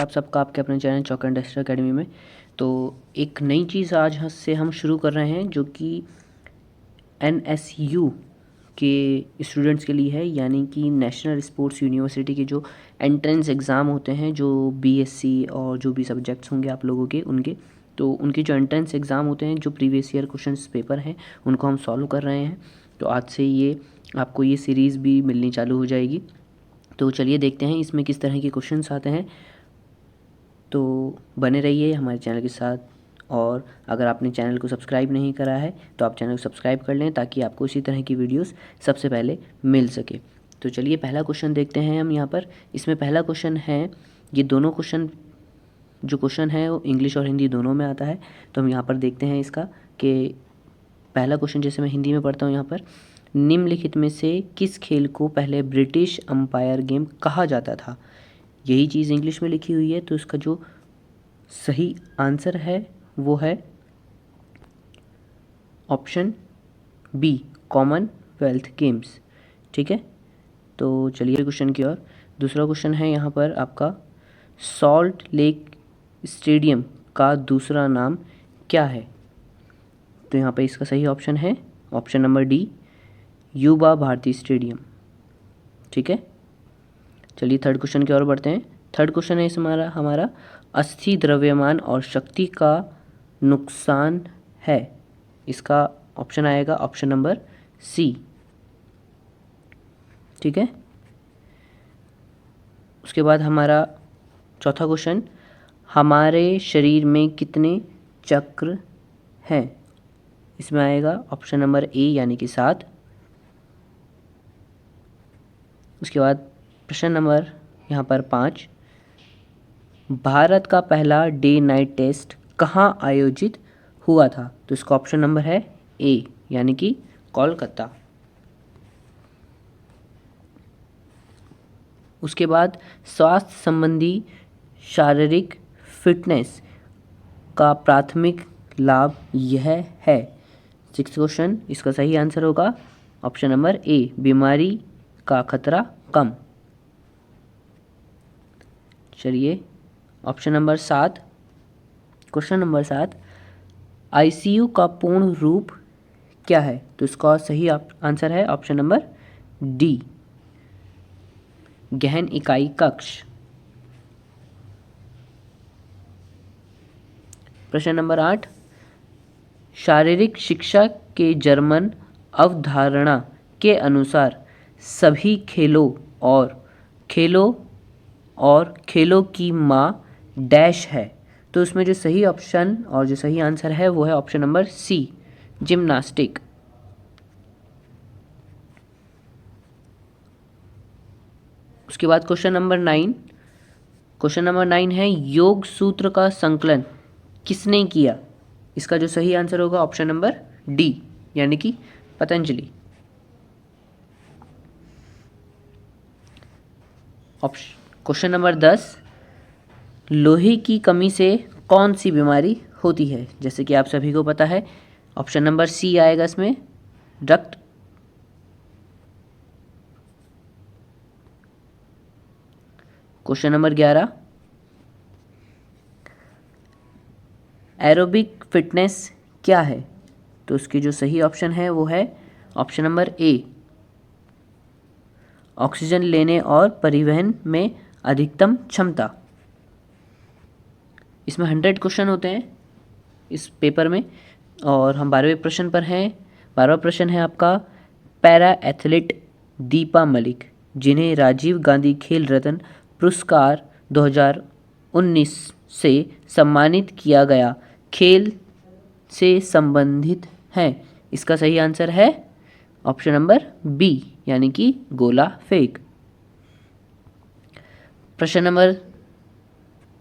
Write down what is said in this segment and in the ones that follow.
आप सबका आपके अपने channel chalk and duster academy में। तो एक नई चीज़ आज से हम शुरू कर रहे हैं जो कि NSU के स्टूडेंट्स के लिए है, यानी कि नेशनल स्पोर्ट्स यूनिवर्सिटी के जो एंट्रेंस एग्ज़ाम होते हैं, जो BSc और जो भी सब्जेक्ट्स होंगे आप लोगों के उनके, तो उनके जो एंट्रेंस एग्ज़ाम होते हैं, जो प्रीवियस ईयर क्वेश्चंस पेपर हैं, उनको हम सॉल्व कर रहे हैं। तो आज से ये आपको ये सीरीज़ भी मिलनी चालू हो जाएगी। तो चलिए देखते हैं इसमें किस तरह के क्वेश्चंस आते हैं। तो बने रहिए हमारे चैनल के साथ, और अगर आपने चैनल को सब्सक्राइब नहीं करा है तो आप चैनल को सब्सक्राइब कर लें ताकि आपको इसी तरह की वीडियोस सबसे पहले मिल सके। तो चलिए पहला क्वेश्चन देखते हैं हम यहाँ पर। इसमें पहला क्वेश्चन है, ये दोनों क्वेश्चन जो क्वेश्चन है वो इंग्लिश और हिंदी दोनों में आता है। तो हम यहाँ पर देखते हैं इसका कि पहला क्वेश्चन जैसे मैं हिंदी में पढ़ता हूँ यहाँ पर, निम्नलिखित में से किस खेल को पहले ब्रिटिश अंपायर गेम कहा जाता था। यही चीज़ इंग्लिश में लिखी हुई है, तो इसका जो सही आंसर है वो है ऑप्शन बी, कॉमनवेल्थ गेम्स। ठीक है, तो चलिए क्वेश्चन की ओर। दूसरा क्वेश्चन है यहाँ पर आपका, सॉल्ट लेक स्टेडियम का दूसरा नाम क्या है। तो यहाँ पर इसका सही ऑप्शन है ऑप्शन नंबर डी, युवा भारती स्टेडियम। ठीक है, चलिए थर्ड क्वेश्चन की ओर बढ़ते हैं। थर्ड क्वेश्चन है इस हमारा अस्थि द्रव्यमान और शक्ति का नुकसान है। इसका ऑप्शन आएगा ऑप्शन नंबर सी। ठीक है, उसके बाद हमारा चौथा क्वेश्चन, हमारे शरीर में कितने चक्र हैं। इसमें आएगा ऑप्शन नंबर ए यानी कि 7। उसके बाद प्रश्न नंबर यहाँ पर 5, भारत का पहला डे नाइट टेस्ट कहाँ आयोजित हुआ था। तो इसका ऑप्शन नंबर है ए यानी कि कोलकाता। उसके बाद स्वास्थ्य संबंधी शारीरिक फिटनेस का प्राथमिक लाभ यह है। 6th क्वेश्चन, इसका सही आंसर होगा ऑप्शन नंबर ए, बीमारी का खतरा कम। चलिए option number 7, question number 7, ICU का पूर्ण रूप क्या है। तो इसका सही आंसर है ऑप्शन नंबर डी, गहन इकाई कक्ष। प्रश्न नंबर 8, शारीरिक शिक्षा के जर्मन अवधारणा के अनुसार सभी खेलों की माँ डैश है। तो इसमें जो सही ऑप्शन और जो सही आंसर है वो है ऑप्शन नंबर सी, जिम्नास्टिक। उसके बाद क्वेश्चन नंबर 9, क्वेश्चन नंबर 9 है, योग सूत्र का संकलन किसने किया। इसका जो सही आंसर होगा ऑप्शन नंबर डी यानी कि पतंजलि। क्वेश्चन नंबर 10, लोहे की कमी से कौन सी बीमारी होती है। जैसे कि आप सभी को पता है ऑप्शन नंबर सी आएगा इसमें, रक्त। क्वेश्चन नंबर 11, एरोबिक फिटनेस क्या है। तो उसकी जो सही ऑप्शन है वो है ऑप्शन नंबर ए, ऑक्सीजन लेने और परिवहन में अधिकतम क्षमता। इसमें 100 क्वेश्चन होते हैं इस पेपर में, और हम 12वें प्रश्न पर हैं। 12वां प्रश्न है आपका, पैरा एथलीट दीपा मलिक, जिन्हें राजीव गांधी खेल रत्न पुरस्कार 2019 से सम्मानित किया गया, खेल से संबंधित हैं। इसका सही आंसर है ऑप्शन नंबर बी यानी कि गोला फेंक। प्रश्न नंबर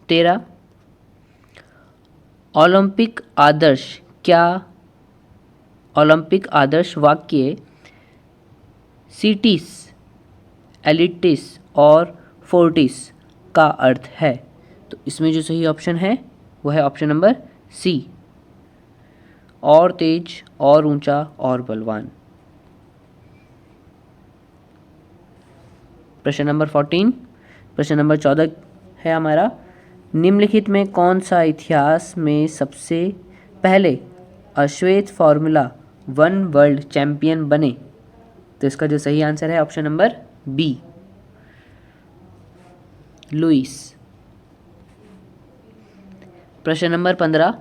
13, ओलंपिक आदर्श वाक्य सीटिस, एलिटिस और फोर्टिस का अर्थ है। तो इसमें जो सही ऑप्शन है वो है ऑप्शन नंबर सी, और तेज और ऊंचा और बलवान। प्रश्न नंबर 14, प्रश्न नंबर 14 है हमारा, निम्नलिखित में कौन सा इतिहास में सबसे पहले अश्वेत फार्मूला 1 वर्ल्ड चैंपियन बने? तो इसका जो सही आंसर है ऑप्शन नंबर बी, लुइस। प्रश्न नंबर 15,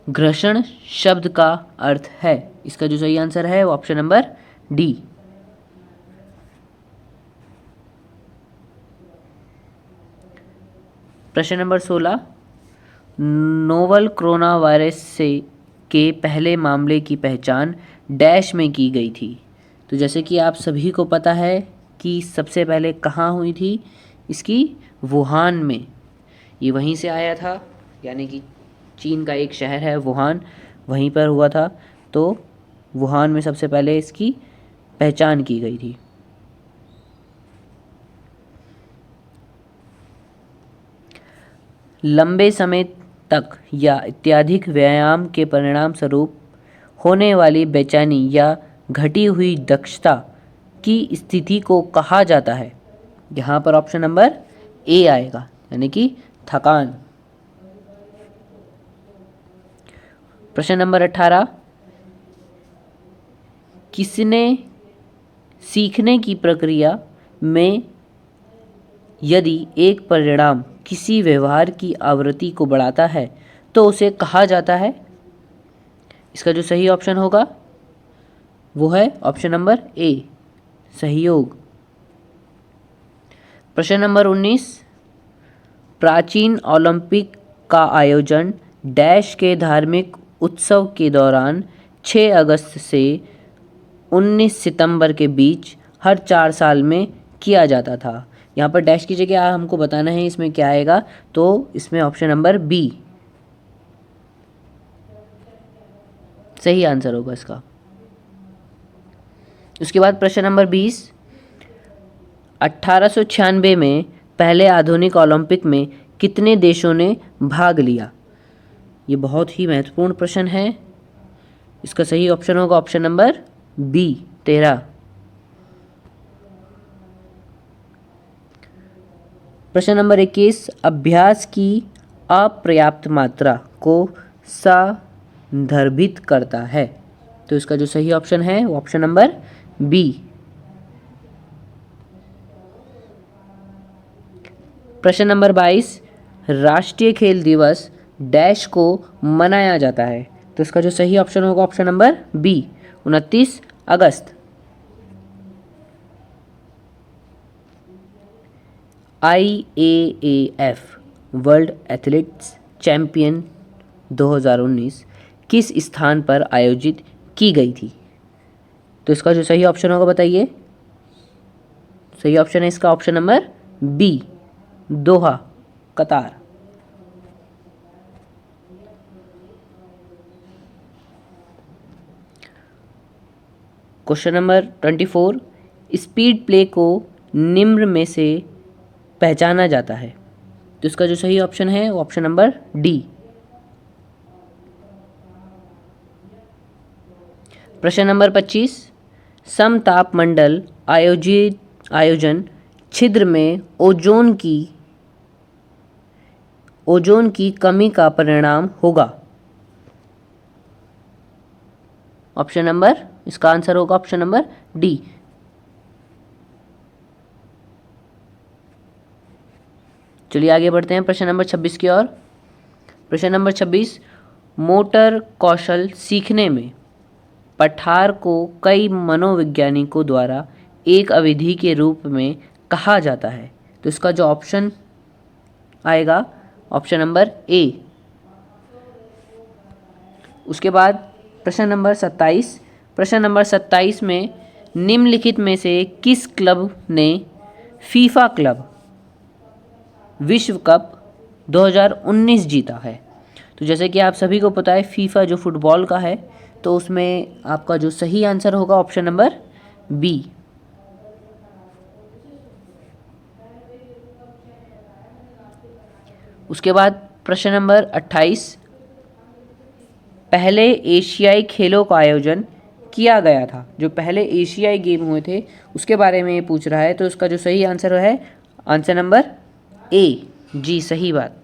घर्षण शब्द का अर्थ है? इसका जो सही आंसर है वो ऑप्शन नंबर डी। प्रश्न नंबर 16, नोवल कोरोना वायरस से के पहले मामले की पहचान डैश में की गई थी? तो जैसे कि आप सभी को पता है कि सबसे पहले कहाँ हुई थी इसकी, वुहान में। ये वहीं से आया था, यानी कि चीन का एक शहर है वुहान, वहीं पर हुआ था। तो वुहान में सबसे पहले इसकी पहचान की गई थी। लंबे समय तक या अत्यधिक व्यायाम के परिणाम स्वरूप होने वाली बेचैनी या घटी हुई दक्षता की स्थिति को कहा जाता है? यहाँ पर ऑप्शन नंबर ए आएगा, यानी कि थकान। प्रश्न नंबर 18, किसने सीखने की प्रक्रिया में यदि एक परिणाम किसी व्यवहार की आवृत्ति को बढ़ाता है तो उसे कहा जाता है? इसका जो सही ऑप्शन होगा वो है ऑप्शन नंबर ए, सहयोग। प्रश्न नंबर 19, प्राचीन ओलंपिक का आयोजन डैश के धार्मिक उत्सव के दौरान 6 अगस्त से 19 सितंबर के बीच हर 4 साल में किया जाता था। यहाँ पर डैश की जगह हमको बताना है इसमें क्या आएगा, तो इसमें ऑप्शन नंबर बी सही आंसर होगा इसका। उसके बाद प्रश्न नंबर 20, 1896 में पहले आधुनिक ओलंपिक में कितने देशों ने भाग लिया? ये बहुत ही महत्वपूर्ण प्रश्न है। इसका सही ऑप्शन होगा ऑप्शन नंबर बी, 13। प्रश्न नंबर 21, अभ्यास की अपर्याप्त मात्रा को संदर्भित करता है? तो इसका जो सही ऑप्शन है वो ऑप्शन नंबर बी। प्रश्न नंबर 22, राष्ट्रीय खेल दिवस डैश को मनाया जाता है? तो इसका जो सही ऑप्शन होगा ऑप्शन नंबर बी, 29 अगस्त। IAAF वर्ल्ड एथलेटिक्स चैंपियन 2019 किस स्थान पर आयोजित की गई थी? तो इसका जो सही ऑप्शन होगा बताइए। सही ऑप्शन है इसका ऑप्शन नंबर बी, दोहा, कतार। क्वेश्चन नंबर 24, स्पीड प्ले को निम्न में से पहचाना जाता है? तो इसका जो सही ऑप्शन है वो ऑप्शन नंबर डी। प्रश्न नंबर 25, समतापमंडल आयोजन छिद्र में ओजोन की कमी का परिणाम होगा? ऑप्शन नंबर, इसका आंसर होगा ऑप्शन नंबर डी। चलिए आगे बढ़ते हैं प्रश्न नंबर 26 की ओर। प्रश्न नंबर 26, मोटर कौशल सीखने में पठार को कई मनोवैज्ञानिकों द्वारा एक अवधि के रूप में कहा जाता है? तो इसका जो ऑप्शन आएगा ऑप्शन नंबर ए। उसके बाद प्रश्न नंबर 27, प्रश्न नंबर 27 में निम्नलिखित में से किस क्लब ने फीफा क्लब विश्व कप 2019 जीता है? तो जैसे कि आप सभी को पता है फीफा जो फुटबॉल का है, तो उसमें आपका जो सही आंसर होगा ऑप्शन नंबर बी। उसके बाद प्रश्न नंबर 28, पहले एशियाई खेलों का आयोजन किया गया था? जो पहले एशियाई गेम हुए थे उसके बारे में ये पूछ रहा है। तो उसका जो सही आंसर है आंसर नंबर ए, जी सही बात।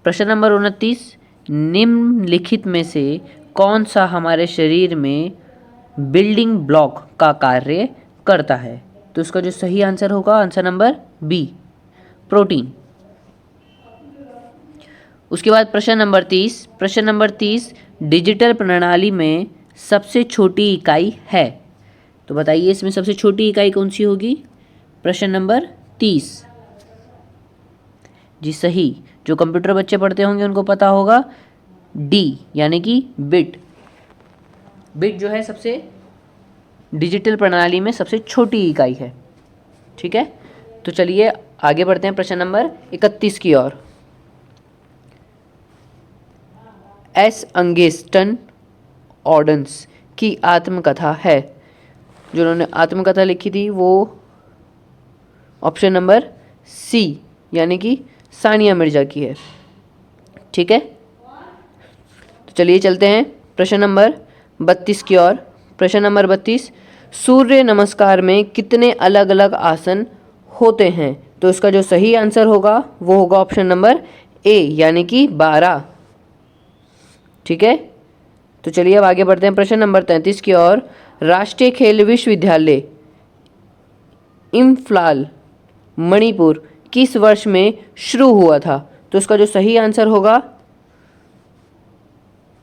प्रश्न नंबर 29, निम्नलिखित में से कौन सा हमारे शरीर में बिल्डिंग ब्लॉक का कार्य करता है? तो इसका जो सही आंसर होगा आंसर नंबर बी, प्रोटीन। उसके बाद प्रश्न नंबर 30, डिजिटल प्रणाली में सबसे छोटी इकाई है। तो बताइए इसमें सबसे छोटी इकाई कौन सी होगी? प्रश्न नंबर 30। जी सही, जो कंप्यूटर बच्चे पढ़ते होंगे उनको पता होगा, डी यानी कि बिट। बिट जो है सबसे डिजिटल प्रणाली में सबसे छोटी इकाई है। ठीक है, तो चलिए आगे बढ़ते हैं प्रश्न नंबर 31 की ओर। एस अंगेस्टन ऑर्डन्स की आत्मकथा है। जो उन्होंने आत्मकथा लिखी थी वो ऑप्शन नंबर सी यानी कि सानिया मिर्जा की है। ठीक है, तो चलिए चलते हैं प्रश्न नंबर 32 की ओर। प्रश्न नंबर 32, सूर्य नमस्कार में कितने अलग अलग आसन होते हैं? तो इसका जो सही आंसर होगा वो होगा ऑप्शन नंबर ए यानी कि 12। ठीक है, तो चलिए अब आगे बढ़ते हैं प्रश्न नंबर 33 की ओर। राष्ट्रीय खेल विश्वविद्यालय इम्फाल मणिपुर किस वर्ष में शुरू हुआ था? तो इसका जो सही आंसर होगा,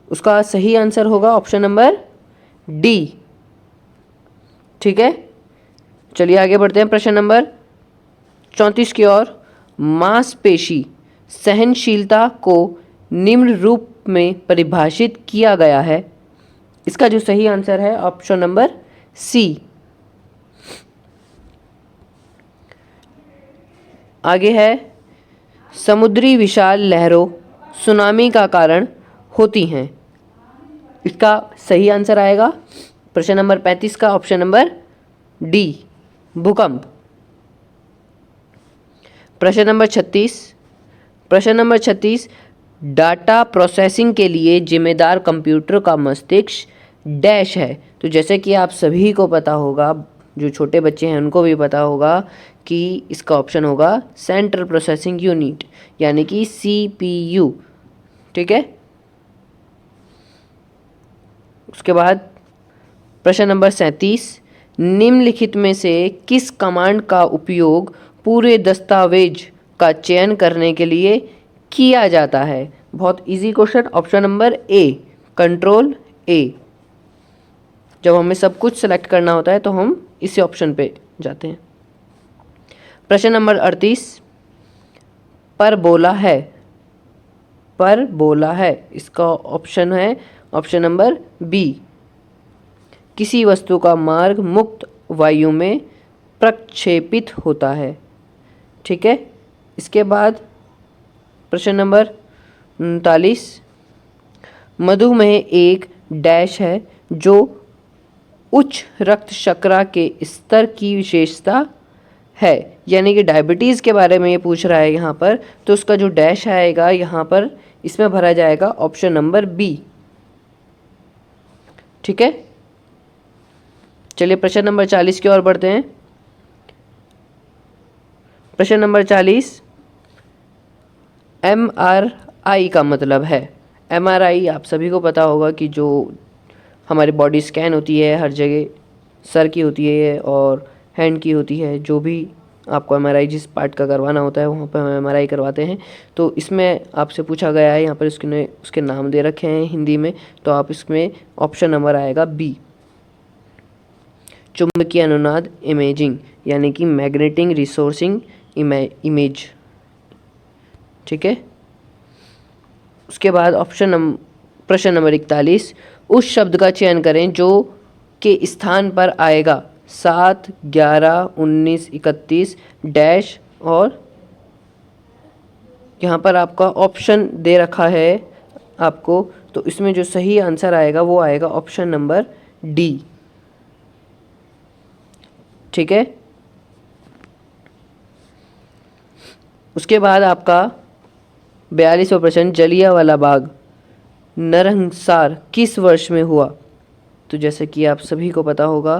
उसका सही आंसर होगा ऑप्शन नंबर डी। ठीक है, चलिए आगे बढ़ते हैं प्रश्न नंबर 34 की ओर। मांसपेशी सहनशीलता को निम्न रूप में परिभाषित किया गया है। इसका जो सही आंसर है ऑप्शन नंबर सी। आगे है, समुद्री विशाल लहरों सुनामी का कारण होती हैं। इसका सही आंसर आएगा प्रश्न नंबर 35 का ऑप्शन नंबर डी, भूकंप। प्रश्न नंबर 36, डाटा प्रोसेसिंग के लिए जिम्मेदार कंप्यूटर का मस्तिष्क डैश है। तो जैसे कि आप सभी को पता होगा, जो छोटे बच्चे हैं उनको भी पता होगा कि इसका ऑप्शन होगा सेंट्रल प्रोसेसिंग यूनिट यानी कि CPU। ठीक है, उसके बाद प्रश्न नंबर 37, निम्नलिखित में से किस कमांड का उपयोग पूरे दस्तावेज का चयन करने के लिए किया जाता है? बहुत easy question, option number A, control ए। जब हमें सब कुछ सेलेक्ट करना होता है तो हम इसी ऑप्शन पे जाते हैं। प्रश्न नंबर 38, पर बोला है, इसका ऑप्शन है ऑप्शन नंबर बी, किसी वस्तु का मार्ग मुक्त वायु में प्रक्षेपित होता है। ठीक है, इसके बाद प्रश्न नंबर 39, मधुमेह एक डैश है जो उच्च रक्त शर्करा के स्तर की विशेषता है, यानी कि डायबिटीज़ के बारे में ये पूछ रहा है यहाँ पर। तो उसका जो डैश आएगा यहाँ पर इसमें भरा जाएगा ऑप्शन नंबर बी। ठीक है, चलिए प्रश्न नंबर 40 की ओर बढ़ते हैं। प्रश्न नंबर 40, MRI का मतलब है। MRI आप सभी को पता होगा कि जो हमारी बॉडी स्कैन होती है हर जगह, सर की होती है और हैंड की होती है। जो भी आपको MRI जिस पार्ट का करवाना होता है वहाँ पर हम MRI करवाते हैं। तो इसमें आपसे पूछा गया है, यहाँ पर उसके नाम दे रखे हैं हिंदी में, तो आप इसमें ऑप्शन नंबर आएगा बी, चुंबकीय अनुनाद इमेजिंग यानी कि मैग्नेटिक रिसोर्सिंग इमेज। ठीक है, उसके बाद प्रश्न नंबर 41, उस शब्द का चयन करें जो के स्थान पर आएगा 7, 11, 19, 31 डैश, और यहाँ पर आपका ऑप्शन दे रखा है आपको। तो इसमें जो सही आंसर आएगा वो आएगा ऑप्शन नंबर डी। ठीक है, उसके बाद आपका 42वां प्रश्न, जलियांवाला बाग नरसंहार किस वर्ष में हुआ? तो जैसे कि आप सभी को पता होगा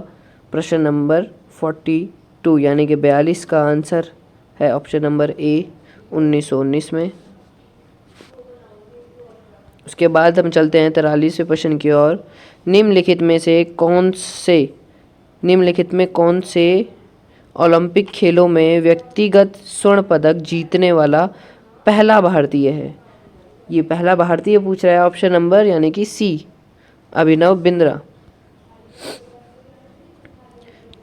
प्रश्न नंबर 40 2 यानी कि 42 का आंसर है ऑप्शन नंबर ए 1919 में। उसके बाद हम चलते हैं 43वें प्रश्न की ओर। निम्नलिखित में कौन से ओलंपिक खेलों में व्यक्तिगत स्वर्ण पदक जीतने वाला पहला भारतीय है? ये पहला भारतीय पूछ रहा है ऑप्शन नंबर यानी कि सी अभिनव बिंद्रा।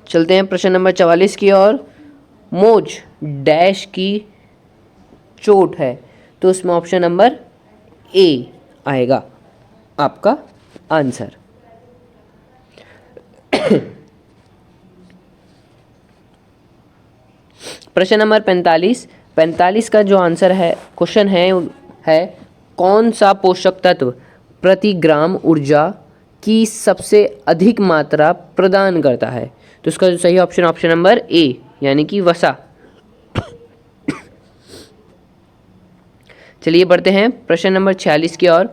चलते हैं प्रश्न नंबर 44 की ओर। मोज डैश की चोट है, तो उसमें ऑप्शन नंबर ए आएगा आपका आंसर। प्रश्न नंबर 45 का जो आंसर है क्वेश्चन है कौन सा पोषक तत्व प्रति ग्राम ऊर्जा की सबसे अधिक मात्रा प्रदान करता है? तो इसका जो सही ऑप्शन नंबर ए यानी कि वसा। चलिए बढ़ते हैं प्रश्न नंबर 46 की ओर।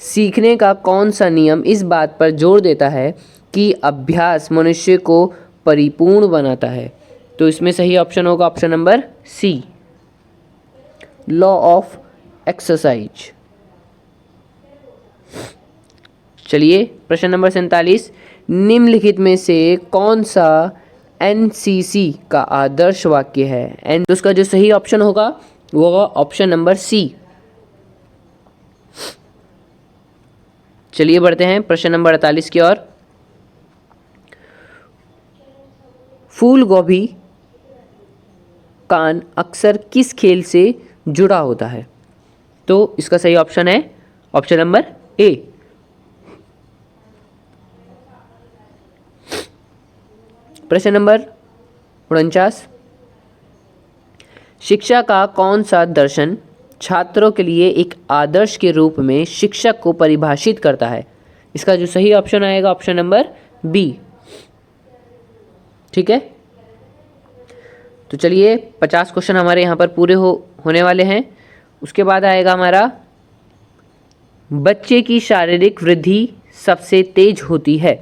सीखने का कौन सा नियम इस बात पर जोर देता है कि अभ्यास मनुष्य को परिपूर्ण बनाता है? तो इसमें सही ऑप्शन होगा option number C law of exercise. चलिए प्रश्न नंबर 47। निम्नलिखित में से कौन सा एनसीसी का आदर्श वाक्य है? एंड उसका जो सही ऑप्शन होगा वो होगा ऑप्शन नंबर सी। चलिए बढ़ते हैं प्रश्न नंबर 48 की ओर। फूल गोभी कान अक्सर किस खेल से जुड़ा होता है? तो इसका सही ऑप्शन है ऑप्शन नंबर ए। प्रश्न नंबर 49। शिक्षा का कौन सा दर्शन छात्रों के लिए एक आदर्श के रूप में शिक्षक को परिभाषित करता है? इसका जो सही ऑप्शन आएगा ऑप्शन नंबर बी। ठीक है, तो चलिए 50 क्वेश्चन हमारे यहाँ पर पूरे होने वाले हैं। उसके बाद आएगा हमारा बच्चे की शारीरिक वृद्धि सबसे तेज होती है,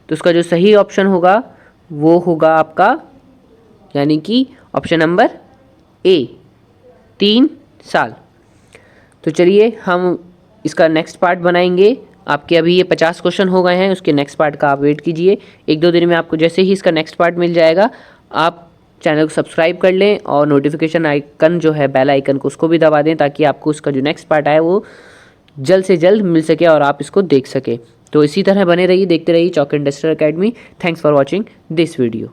तो उसका जो सही ऑप्शन होगा वो होगा आपका यानी कि ऑप्शन नंबर ए 3 साल। तो चलिए हम इसका नेक्स्ट पार्ट बनाएंगे। आपके अभी ये 50 क्वेश्चन हो गए हैं, उसके नेक्स्ट पार्ट का आप वेट कीजिए। 1-2 दिन में आपको जैसे ही इसका नेक्स्ट पार्ट मिल जाएगा आप चैनल को सब्सक्राइब कर लें और नोटिफिकेशन आइकन जो है बेल आइकन को उसको भी दबा दें ताकि आपको उसका जो नेक्स्ट पार्ट आए वो जल्द से जल्द मिल सके और आप इसको देख सके। तो इसी तरह बने रहिए, देखते रहिए Chowk industrial academy. Thanks for watching this video.